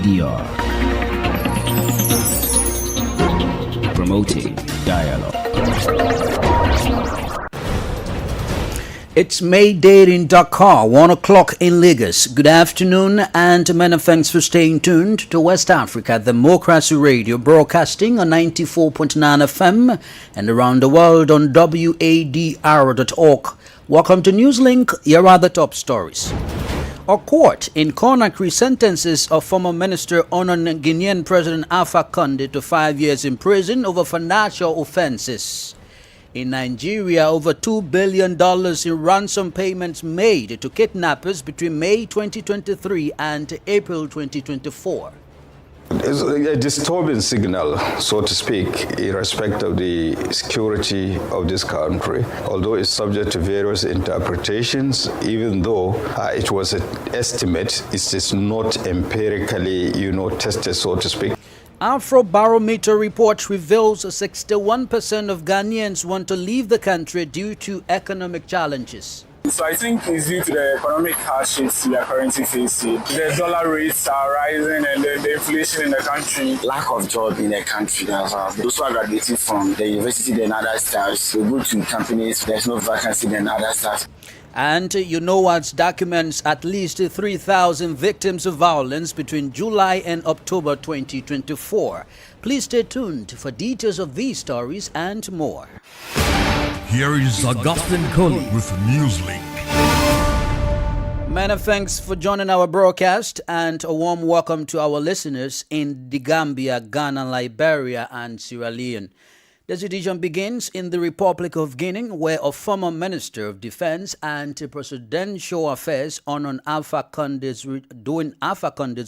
ADR. Promoting dialogue. It's May Day in Dakar, 1 o'clock in Lagos. Good afternoon and many thanks for staying tuned to West Africa Democracy Radio, broadcasting on 94.9 FM and around the world on wadr.org. Welcome to Newslink. Here are the top stories. A court in Conakry sentences a former minister on Guinean President Alpha Condé to 5 years in prison over financial offenses. In Nigeria, over $2 billion in ransom payments made to kidnappers between May 2023 and April 2024. It's a disturbing signal, so to speak, in respect of the security of this country. Although it's subject to various interpretations, even though it was an estimate, it is not empirically, tested, so to speak. Afrobarometer report reveals 61% of Ghanaians want to leave the country due to economic challenges. So I think it's due to the economic hardships we are currently facing. The dollar rates are rising and the inflation in the country. Lack of job in the country. Those who are graduating from the university and other staffs, they go to companies, there's no vacancy and other staff. And UNOWAD's documents at least 3,000 victims of violence between July and October 2024. Please stay tuned for details of these stories and more. Here is Augustine Coley with Newslink. Many thanks for joining our broadcast and a warm welcome to our listeners in the Gambia, Ghana, Liberia and Sierra Leone. This edition begins in the Republic of Guinea, where a former Minister of Defense and Presidential Affairs on Alpha Condé's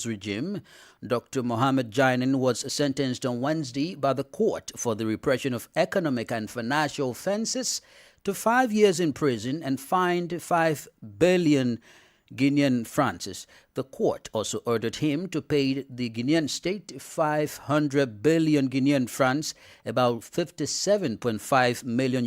regime, Dr. Mohamed Jainin, was sentenced on Wednesday by the court for the repression of economic and financial offenses to 5 years in prison and fined 5 billion Guinean francs. The court also ordered him to pay the Guinean state 500 billion Guinean francs, about $57.5 million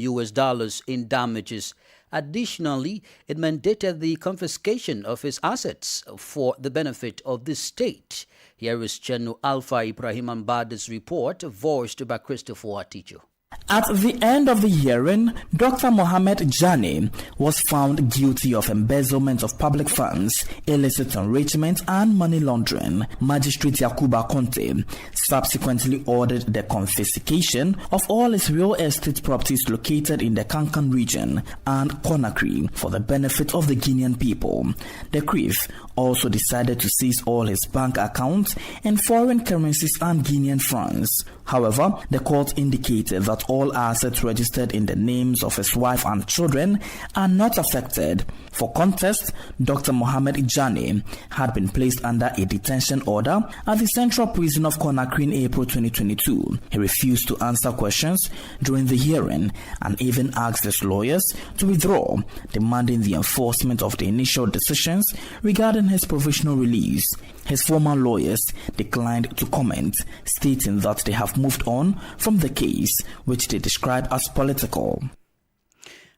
in damages. Additionally, it mandated the confiscation of his assets for the benefit of the state. Here is General Alpha Ibrahim Ambade's report, voiced by Christopher Aticho. At the end of the hearing, Dr. Mohamed Jani was found guilty of embezzlement of public funds, illicit enrichment, and money laundering. Magistrate Yakuba Conte subsequently ordered the confiscation of all his real estate properties located in the Kankan region and Conakry for the benefit of the Guinean people. The CRIF also decided to seize all his bank accounts in foreign currencies and Guinean francs. However, the court indicated that all assets registered in the names of his wife and children are not affected. For context, Dr. Mohamed Jani had been placed under a detention order at the Central Prison of Conakry in April 2022. He refused to answer questions during the hearing and even asked his lawyers to withdraw, demanding the enforcement of the initial decisions regarding his provisional release. His former lawyers declined to comment, stating that they have moved on from the case, which they describe as political.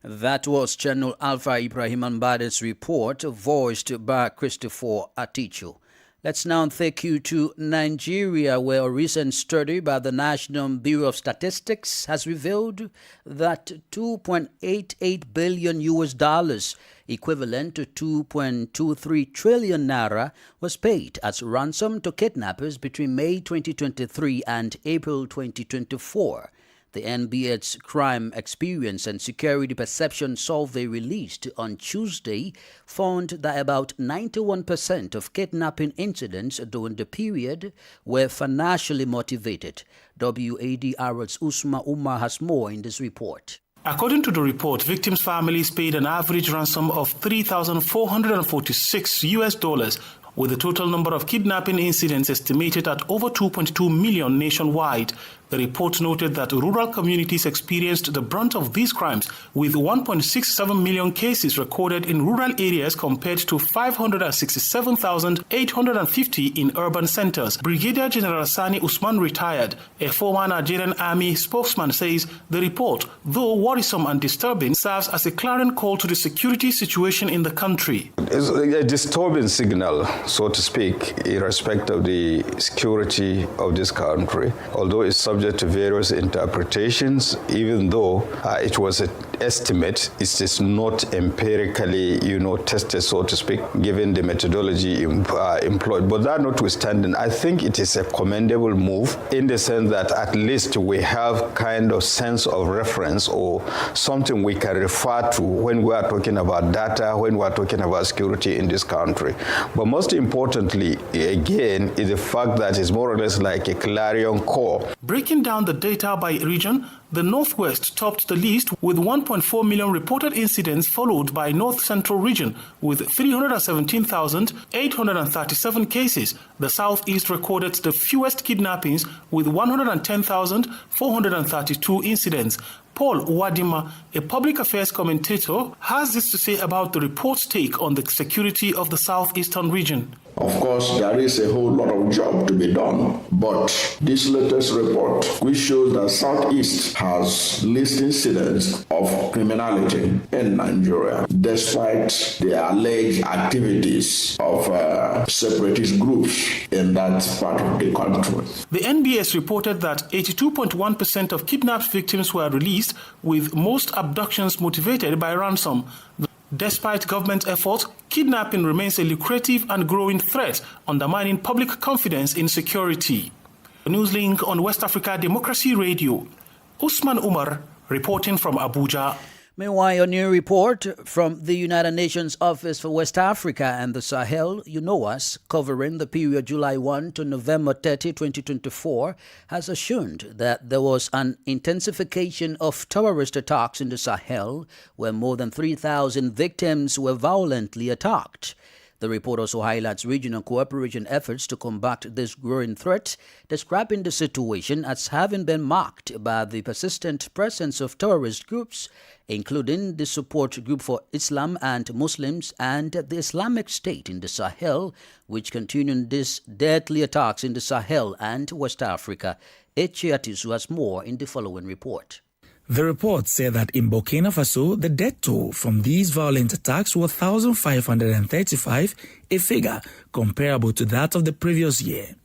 That was General Alpha Ibrahim Ambade's report, voiced by Christopher Aticho. Let's now take you to Nigeria, where a recent study by the National Bureau of Statistics has revealed that $2.88 billion, equivalent to 2.23 trillion naira, was paid as ransom to kidnappers between May 2023 and April 2024. The NBS Crime Experience and Security Perception Survey released on Tuesday found that about 91% of kidnapping incidents during the period were financially motivated. WADR's Usma Umar has more in this report. According to the report, victims' families paid an average ransom of $3,446 with the total number of kidnapping incidents estimated at over 2.2 million nationwide. The report noted that rural communities experienced the brunt of these crimes, with 1.67 million cases recorded in rural areas compared to 567,850 in urban centers. Brigadier General Sani Usman, retired, a former Nigerian Army spokesman, says the report, though worrisome and disturbing, serves as a clarion call to the security situation in the country. It's a disturbing signal, so to speak, in respect of the security of this country, although it's subject to various interpretations. Even though it was an estimate, it is not empirically, tested, so to speak, given the methodology employed. But that notwithstanding, I think it is a commendable move in the sense that at least we have kind of sense of reference or something we can refer to when we are talking about data, when we are talking about security in this country. But most importantly, again, is the fact that it's more or less like a clarion call. Breaking down the data by region, the Northwest topped the list with 1.4 million reported incidents, followed by North Central region with 317,837 cases. The Southeast recorded the fewest kidnappings with 110,432 incidents. Paul Wadima, a public affairs commentator, has this to say about the report's take on the security of the southeastern region. Of course, there is a whole lot of job to be done, but this latest report, which shows that Southeast has least incidents of criminality in Nigeria, despite the alleged activities of separatist groups in that part of the country. The NBS reported that 82.1% of kidnapped victims were released, with most abductions motivated by ransom. Despite government efforts, kidnapping remains a lucrative and growing threat, undermining public confidence in security. Newslink on West Africa Democracy Radio. Usman Umar reporting from Abuja. Meanwhile, a new report from the United Nations Office for West Africa and the Sahel, UNOWAS, covering the period July 1 to November 30, 2024, has assumed that there was an intensification of terrorist attacks in the Sahel, where more than 3,000 victims were violently attacked. The report also highlights regional cooperation efforts to combat this growing threat, describing the situation as having been marked by the persistent presence of terrorist groups, including the Support Group for Islam and Muslims and the Islamic State in the Sahel, which continue these deadly attacks in the Sahel and West Africa. Echiatisu has more in the following report. The report said that in Burkina Faso, the death toll from these violent attacks was 1,535, a figure comparable to that of the previous year.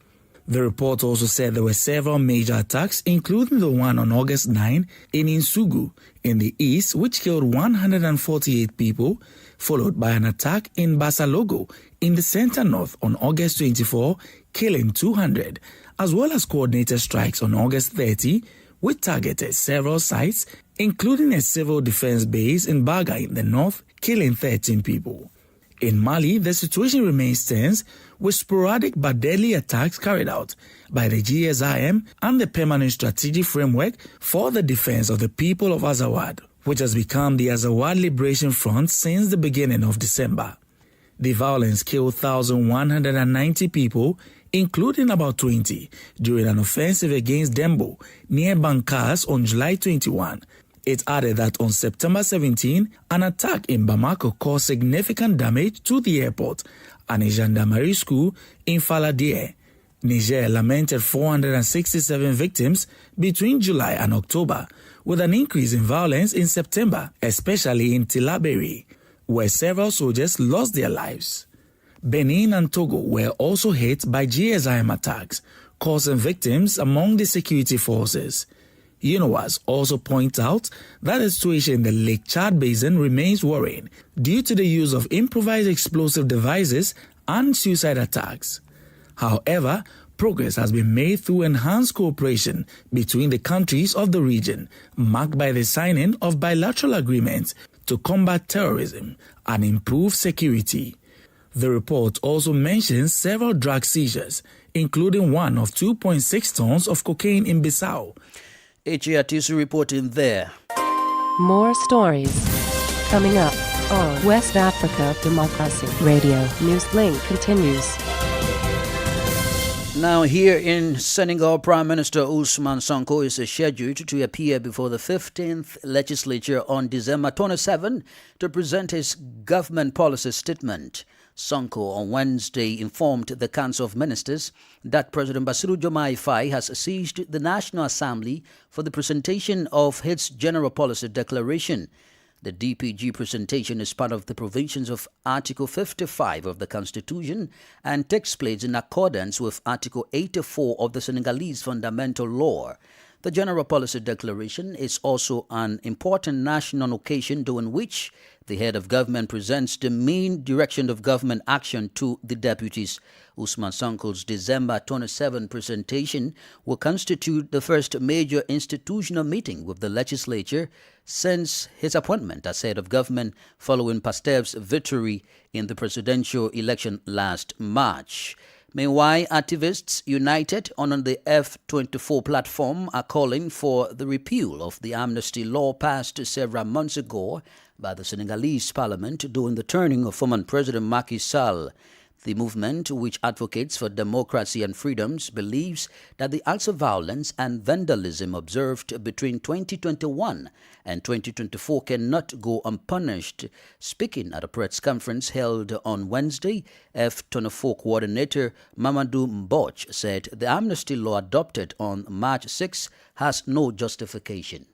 The report also said there were several major attacks, including the one on August 9 in Insugu in the east, which killed 148 people, followed by an attack in Basalogo in the center north on August 24, killing 200, as well as coordinated strikes on August 30, which targeted several sites, including a civil defense base in Baga in the north, killing 13 people. In Mali, the situation remains tense, with sporadic but deadly attacks carried out by the GSIM and the Permanent Strategic Framework for the Defense of the People of Azawad, which has become the Azawad Liberation Front since the beginning of December. The violence killed 1,190 people, including about 20, during an offensive against Dembo near Bankas on July 21. It added that on September 17, an attack in Bamako caused significant damage to the airport and a gendarmerie school in Faladier. Niger lamented 467 victims between July and October, with an increase in violence in September, especially in Tilaberi, where several soldiers lost their lives. Benin and Togo were also hit by GSIM attacks, causing victims among the security forces. UNOWAS also points out that the situation in the Lake Chad Basin remains worrying due to the use of improvised explosive devices and suicide attacks. However, progress has been made through enhanced cooperation between the countries of the region, marked by the signing of bilateral agreements to combat terrorism and improve security. The report also mentions several drug seizures, including one of 2.6 tons of cocaine in Bissau. Echiatisu reporting there. More stories coming up on West Africa Democracy Radio. Newslink continues. Now, here in Senegal, Prime Minister Ousmane Sonko is scheduled to appear before the 15th legislature on December 27 to present his government policy statement. Sonko on Wednesday informed the Council of Ministers that President Bassirou Diomaye Faye has seized the National Assembly for the presentation of its General Policy Declaration. The DPG presentation is part of the provisions of Article 55 of the Constitution and takes place in accordance with Article 84 of the Senegalese Fundamental Law. The General Policy Declaration is also an important national occasion during which the head of government presents the main direction of government action to the deputies. Ousmane Sonko's December 27 presentation will constitute the first major institutional meeting with the legislature since his appointment as head of government following Pastef's victory in the presidential election last March. Meanwhile, activists united on the F24 platform are calling for the repeal of the amnesty law passed several months ago by the Senegalese parliament during the turning of former President Macky Sall. The movement, which advocates for democracy and freedoms, believes that the acts of violence and vandalism observed between 2021 and 2024 cannot go unpunished. Speaking at a press conference held on Wednesday, F24 coordinator Mamadou Mbouch said the amnesty law adopted on March 6 has no justification.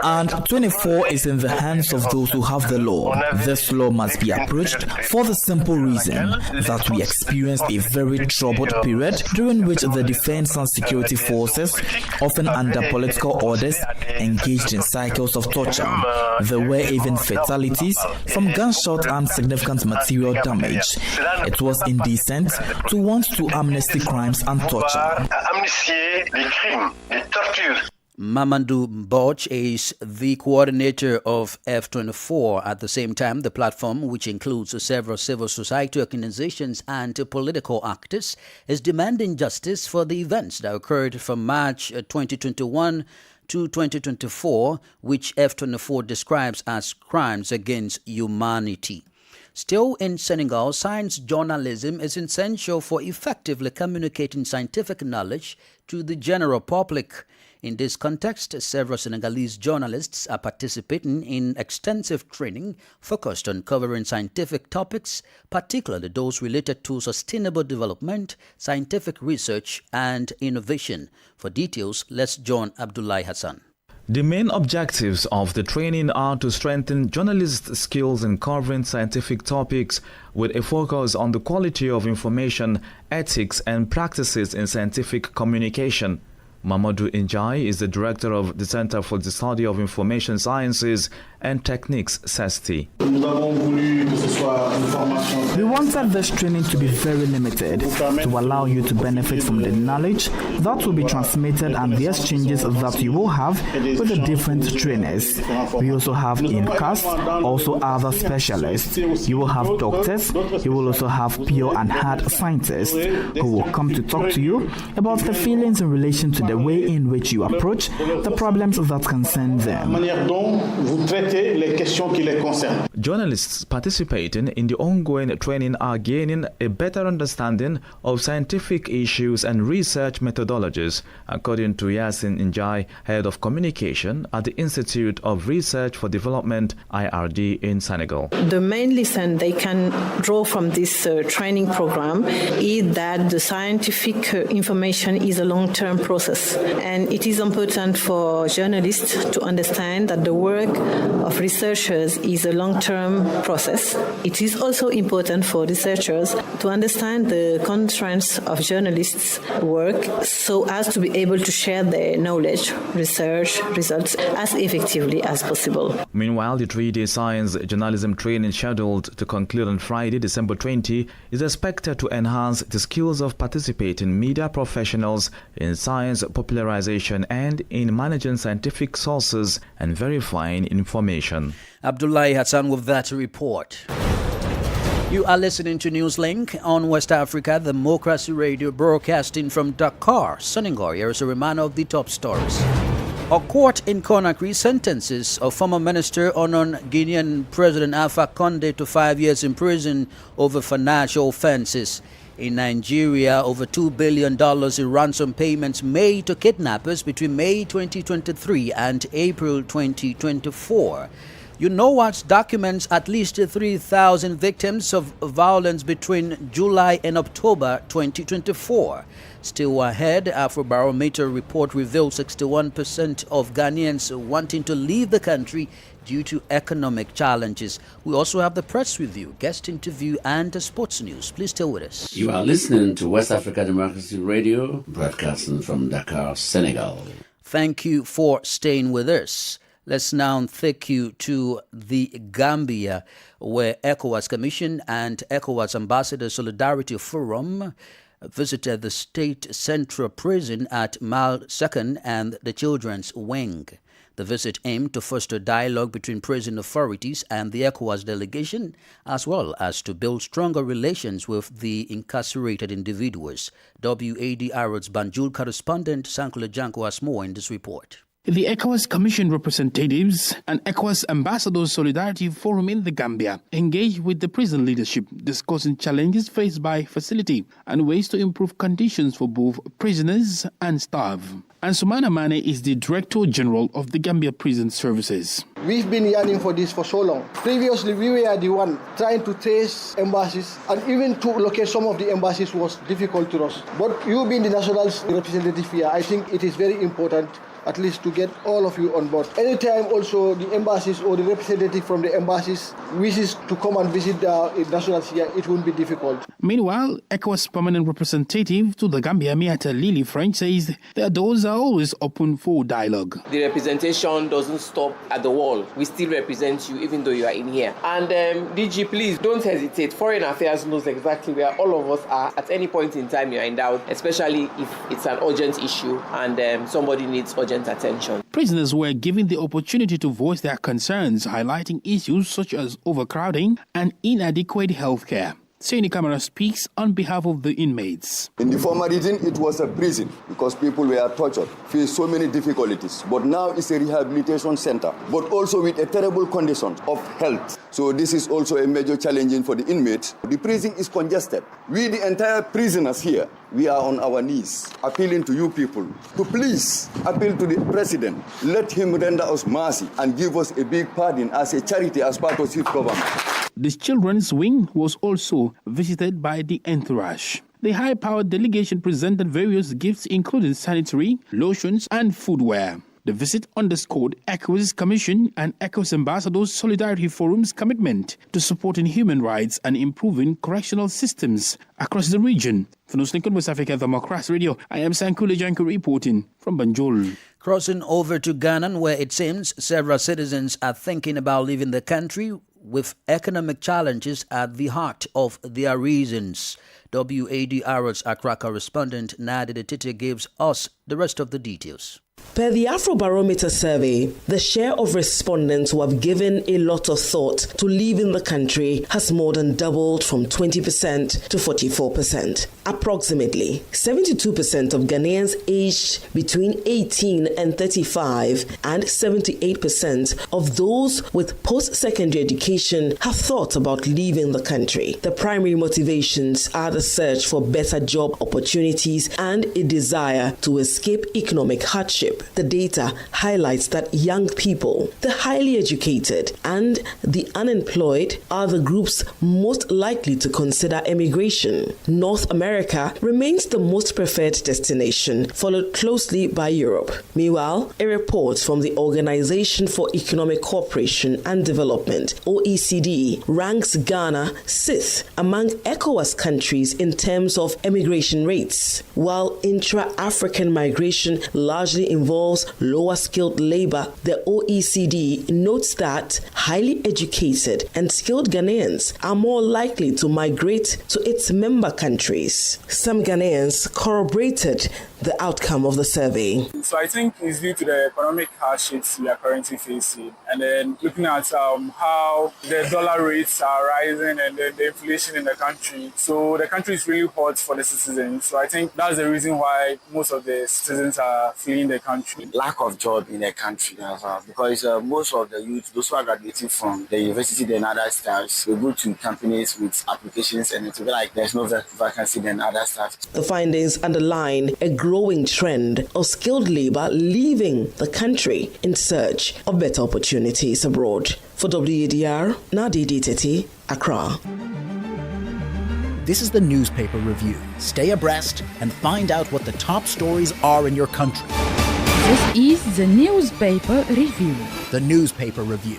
And 24 is in the hands of those who have the law. This law must be approached for the simple reason that we experienced a very troubled period during which the defense and security forces, often under political orders, engaged in cycles of torture. There were even fatalities from gunshot and significant material damage. It was indecent to want to amnesty crimes and torture. Mamadou Mbouch is the coordinator of F24. At the same time, the platform, which includes several civil society organizations and political actors, is demanding justice for the events that occurred from March 2021 to 2024, which F24 describes as crimes against humanity. Still in Senegal, science journalism is essential for effectively communicating scientific knowledge to the general public. In this context, several Senegalese journalists are participating in extensive training focused on covering scientific topics, particularly those related to sustainable development, scientific research, and innovation. For details, let's join Abdullahi Hassan. The main objectives of the training are to strengthen journalists' skills in covering scientific topics with a focus on the quality of information, ethics, and practices in scientific communication. Mamadou Njai is the director of the Center for the Study of Information Sciences and Techniques, CESTI. We wanted this training to be very limited, to allow you to benefit from the knowledge that will be transmitted and the exchanges that you will have with the different trainers. We also have in-cast, also other specialists. You will have doctors, you will also have pure and hard scientists who will come to talk to you about the feelings in relation to the way in which you approach the problems that concern them. Journalists participating in the ongoing training are gaining a better understanding of scientific issues and research methodologies, according to Yasin Njai, head of communication at the Institute of Research for Development, IRD, in Senegal. The main lesson they can draw from this training program is that the scientific information is a long-term process, and it is important for journalists to understand that the work of researchers is a long-term process. It is also important for researchers to understand the constraints of journalists' work so as to be able to share their knowledge, research results as effectively as possible. Meanwhile, the 3-day science journalism training scheduled to conclude on Friday, December 20, is expected to enhance the skills of participating media professionals in science popularization and in managing scientific sources and verifying information. Abdullahi Hassan with that report. You are listening to Newslink on West Africa Democracy Radio, broadcasting from Dakar, Senegal. Here is a reminder of the top stories. A court in Conakry sentences a former minister Onon Guinean President Alpha Condé to 5 years in prison over financial offenses. In Nigeria, over $2 billion in ransom payments made to kidnappers between May 2023 and April 2024. UNOWATS documents at least 3,000 victims of violence between July and October 2024. Still ahead, Afrobarometer report reveals 61% of Ghanaians wanting to leave the country due to economic challenges. We also have the press review, guest interview, and the sports news. Please stay with us. You are listening to West Africa Democracy Radio, broadcasting from Dakar, Senegal. Thank you for staying with us. Let's now take you to the Gambia, where ECOWAS Commission and ECOWAS Ambassador Solidarity Forum visited the state central prison at Mile 2nd and the children's wing. The visit aimed to foster dialogue between prison authorities and the ECOWAS delegation, as well as to build stronger relations with the incarcerated individuals. WADR's Banjul correspondent Sankula Janko has more in this report. The ECOWAS Commission representatives and ECOWAS Ambassadors Solidarity Forum in the Gambia engaged with the prison leadership, discussing challenges faced by facility and ways to improve conditions for both prisoners and staff. And Sumana Mane is the Director General of the Gambia Prison Services. We've been yearning for this for so long. Previously, we were the one trying to trace embassies, and even to locate some of the embassies was difficult to us. But you being the national representative here, I think it is very important at least to get all of you on board. Anytime also the embassies or the representative from the embassies wishes to come and visit the nationals here, it won't be difficult. Meanwhile, ECOWAS permanent representative to the Gambia, Miata Lily French, says their doors are always open for dialogue. The representation doesn't stop at the wall. We still represent you even though you are in here. And DG, please don't hesitate. Foreign Affairs knows exactly where all of us are at any point in time you are in doubt, especially if it's an urgent issue and somebody needs urgent attention. Prisoners were given the opportunity to voice their concerns, highlighting issues such as overcrowding and inadequate health care. Saini Kamara speaks on behalf of the inmates. In the former region, it was a prison because people were tortured, faced so many difficulties. But now it's a rehabilitation center, but also with a terrible condition of health. So this is also a major challenge for the inmates. The prison is congested. We, the entire prisoners here, we are on our knees, appealing to you people to please appeal to the president. Let him render us mercy and give us a big pardon as a charity as part of his government. The children's wing was also visited by the entourage. The high-powered delegation presented various gifts including sanitary, lotions and footwear. The visit underscored ECOWAS Commission and ECOWAS Ambassadors Solidarity Forum's commitment to supporting human rights and improving correctional systems across the region. For Newslink on West Africa Democracy Radio, I am Sankule Janko reporting from Banjul. Crossing over to Ghana, where it seems several citizens are thinking about leaving the country with economic challenges at the heart of their reasons. WADR's Accra correspondent Nadi Tite gives us the rest of the details. Per the Afrobarometer survey, the share of respondents who have given a lot of thought to leaving the country has more than doubled from 20% to 44%. Approximately 72% of Ghanaians aged between 18 and 35 and 78% of those with post-secondary education have thought about leaving the country. The primary motivations are the search for better job opportunities and a desire to escape economic hardship. The data highlights that young people, the highly educated, and the unemployed are the groups most likely to consider emigration. North America remains the most preferred destination, followed closely by Europe. Meanwhile, a report from the Organization for Economic Cooperation and Development, OECD, ranks Ghana 6th among ECOWAS countries in terms of emigration rates. While intra-African migration largely involves lower skilled labor, the OECD notes that highly educated and skilled Ghanaians are more likely to migrate to its member countries. Some Ghanaians corroborated the outcome of the survey. So I think it's due to the economic hardships we are currently facing, and then looking at how the dollar rates are rising and then the inflation in the country. So the country is really hot for the citizens. So I think that's the reason why most of the citizens are fleeing the country? Lack of job in the country because most of the youth, those who are graduating from the university and other staffs, will go to companies with applications and it will be like there's no vacancy than other staff. The findings underline a growing trend of skilled labor leaving the country in search of better opportunities abroad. For WADR, Nadidi Tete, Accra. This is the newspaper review. Stay abreast and find out what the top stories are in your country. This is the newspaper review. The newspaper review.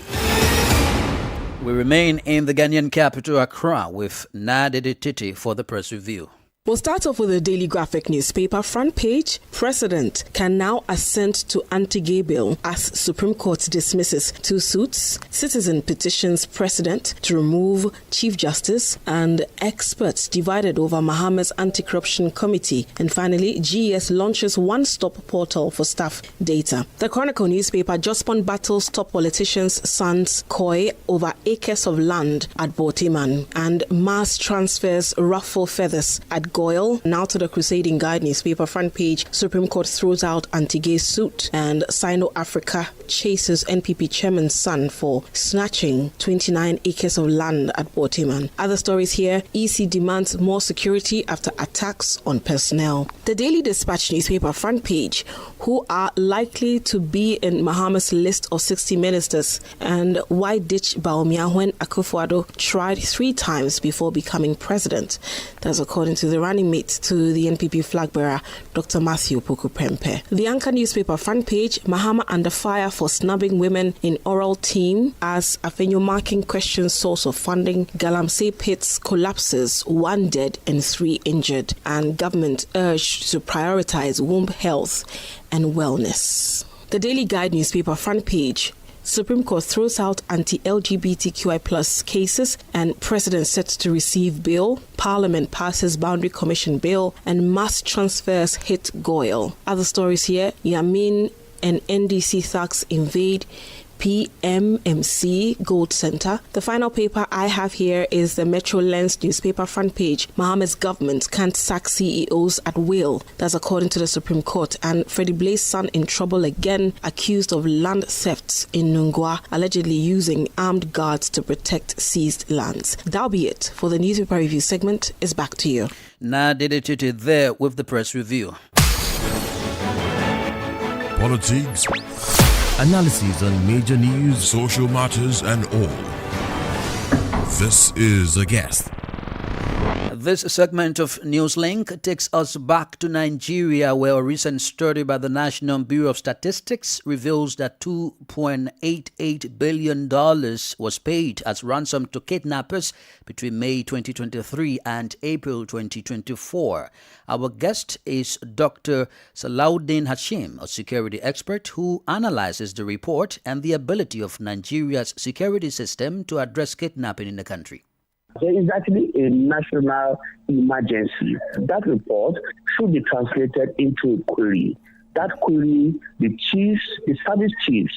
We remain in the Ghanaian capital, Accra, with Nadidi Titi for the press review. We'll start off with the Daily Graphic newspaper front page. President can now assent to anti-gay bill as Supreme Court dismisses 2 suits. Citizen petitions President to remove Chief Justice, and experts divided over Mohammed's Anti-Corruption Committee. And finally, GES launches one-stop portal for staff data. The Chronicle newspaper, Jospon battles top politicians' sons coy over acres of land at Botiman, and mass transfers ruffle feathers at Goyle. Now to the Crusading Guide newspaper front page. Supreme Court throws out anti-gay suit, and Sino-Africa chases NPP chairman's son for snatching 29 acres of land at Botiman. Other stories here. EC demands more security after attacks on personnel. The Daily Dispatch newspaper front page. Who are likely to be in Mahama's list of 60 ministers, and why ditch Bawumia when Akufo-Addo tried 3 times before becoming president. That's according to the running mate to the NPP flag bearer, Dr. Matthew Poku-Prempeh. The Anchor newspaper front page, Mahama under fire for snubbing women in oral team as Afenyo marking questions source of funding. Galamsey pits collapses, 1 dead and 3 injured, and government urged to prioritize womb health and wellness. The Daily Guide newspaper front page. Supreme Court throws out anti-LGBTQI+ cases, and President set to receive bill. Parliament passes Boundary Commission bill, and mass transfers hit Goyle. Other stories here. Yamin and NDC thugs invade PMMC Gold Center. The final paper I have here is the Metro Lens newspaper front page. Mohammed's government can't sack CEOs at will. That's according to the Supreme Court. And Freddie Blaze's son in trouble again, accused of land thefts in Nungwa, allegedly using armed guards to protect seized lands. That'll be it for the newspaper review segment. Is back to you. Nadidi there with the press review. Politics, analysis on major news, social matters, and all. This is A Guest. This segment of Newslink takes us back to Nigeria, where a recent study by the National Bureau of Statistics reveals that $2.88 billion was paid as ransom to kidnappers between May 2023 and April 2024. Our guest is Dr. Salahuddin Hashim, a security expert who analyzes the report and the ability of Nigeria's security system to address kidnapping in the country. There is actually a national emergency. That report should be translated into a query. That query, the service chiefs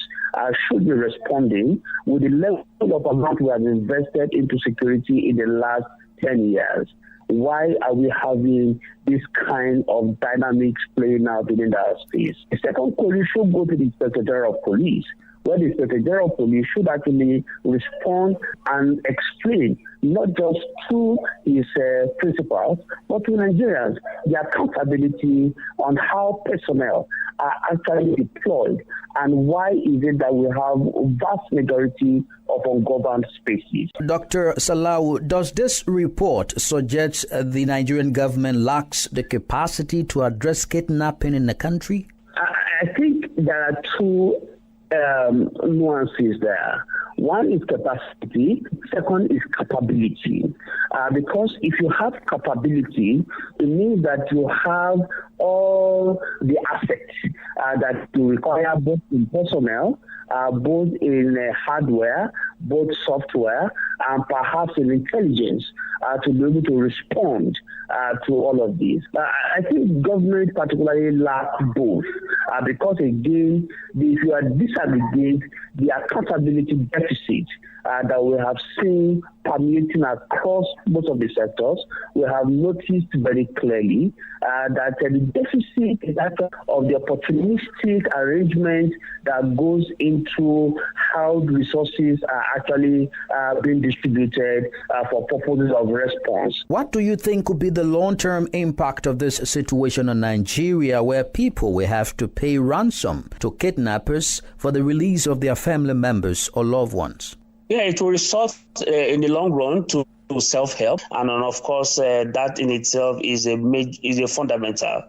should be responding with the level of amount we have invested into security in the last 10 years. Why are we having this kind of dynamics playing out within our space? The second query should go to the Inspector General of Police, where the Inspector General of Police should actually respond and explain not just to his principals, but to Nigerians, the accountability on how personnel are actually deployed and why is it that we have vast majority of ungoverned spaces. Dr. Salau, does this report suggest the Nigerian government lacks the capacity to address kidnapping in the country? I think there are 2 nuances there. One is capacity, second is capability. Because if you have capability, it means that you have all the assets that you require, both in personnel, both in hardware, both software, and perhaps in intelligence to be able to respond to all of these. I think government particularly lack both because again, if you are disaggregate the accountability deficit that we have seen permeating across most of the sectors. We have noticed very clearly that the deficit is that of the opportunistic arrangement that goes into how the resources are actually being distributed for purposes of response. What do you think could be the long-term impact of this situation on Nigeria, where people will have to pay ransom to kidnappers for the release of their family members or loved ones? Yeah, it will result in the long run to self-help, and of course that in itself is a fundamental.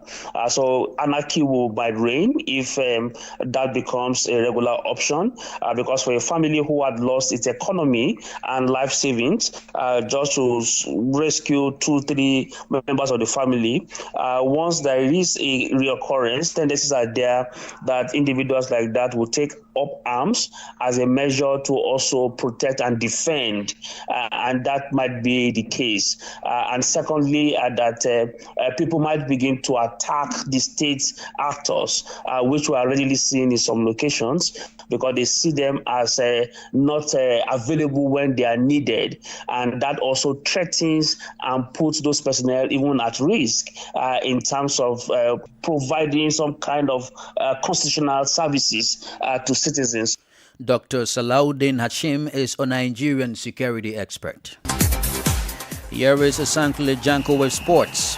So anarchy might reign if that becomes a regular option, because for a family who had lost its economy and life savings, just to rescue 2-3 members of the family, once there is a reoccurrence, tendencies are there that individuals like that will take up arms as a measure to also protect and defend, and that might be the case. And secondly, that people might begin to attack the state actors, which we are already seeing in some locations, because they see them as not available when they are needed. And that also threatens and puts those personnel even at risk in terms of providing some kind of constitutional services to citizens. Dr. Salahuddin Hashim is a Nigerian security expert. Here is Sankle Janko with sports.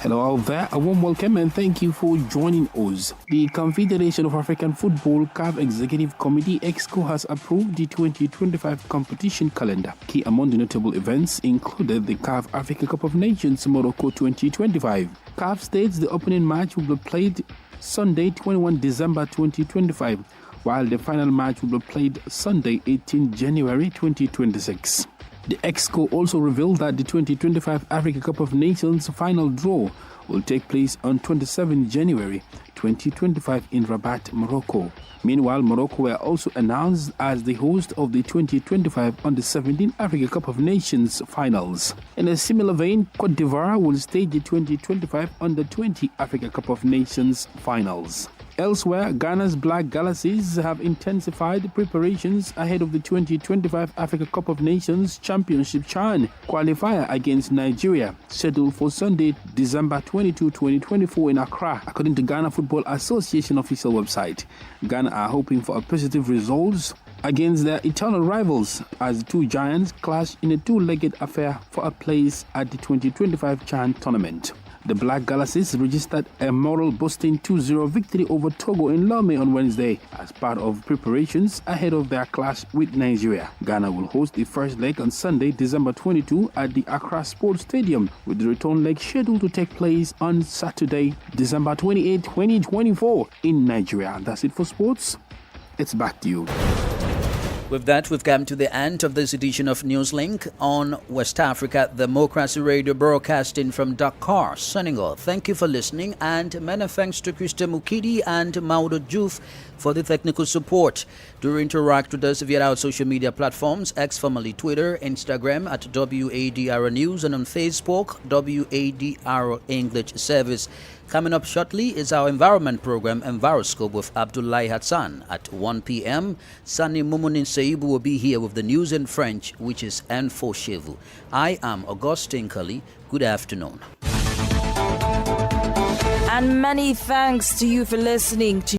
Hello out there, a warm welcome and thank you for joining us. The Confederation of African Football CAF Executive Committee EXCO has approved the 2025 competition calendar. Key among the notable events included the CAF Africa Cup of Nations Morocco 2025. CAF states the opening match will be played Sunday 21 December 2025, while the final match will be played Sunday 18 January 2026. The EXCO also revealed that the 2025 Africa Cup of Nations final draw will take place on 27 January 2025 in Rabat, Morocco. Meanwhile, Morocco were also announced as the host of the 2025 Under-17 Africa Cup of Nations finals. In a similar vein, Cote d'Ivoire will stage the 2025 Under-20 Africa Cup of Nations finals. Elsewhere, Ghana's Black Galaxies have intensified preparations ahead of the 2025 Africa Cup of Nations Championship CHAN qualifier against Nigeria, scheduled for Sunday, December 22, 2024 in Accra, according to Ghana Football Association official website. Ghana are hoping for a positive results against their eternal rivals as the two giants clash in a two-legged affair for a place at the 2025 CHAN tournament. The Black Galaxies registered a moral-boosting 2-0 victory over Togo in Lomé on Wednesday as part of preparations ahead of their clash with Nigeria. Ghana will host the first leg on Sunday, December 22 at the Accra Sports Stadium, with the return leg scheduled to take place on Saturday, December 28, 2024 in Nigeria. That's it for sports. It's back to you. With that, we've come to the end of this edition of Newslink on West Africa Democracy Radio, broadcasting from Dakar, Senegal. Thank you for listening, and many thanks to Krista Mukidi and Maudo Juf for the technical support. Do interact with us via our social media platforms, X formerly Twitter, Instagram at WADR News, and on Facebook, WADR English Service. Coming up shortly is our environment program, Enviroscope, with Abdullahi Hassan at 1 p.m. Sani Mumunin Seibu will be here with the news in French, which is Info chez vous. I am Augustine Kali. Good afternoon. And many thanks to you for listening to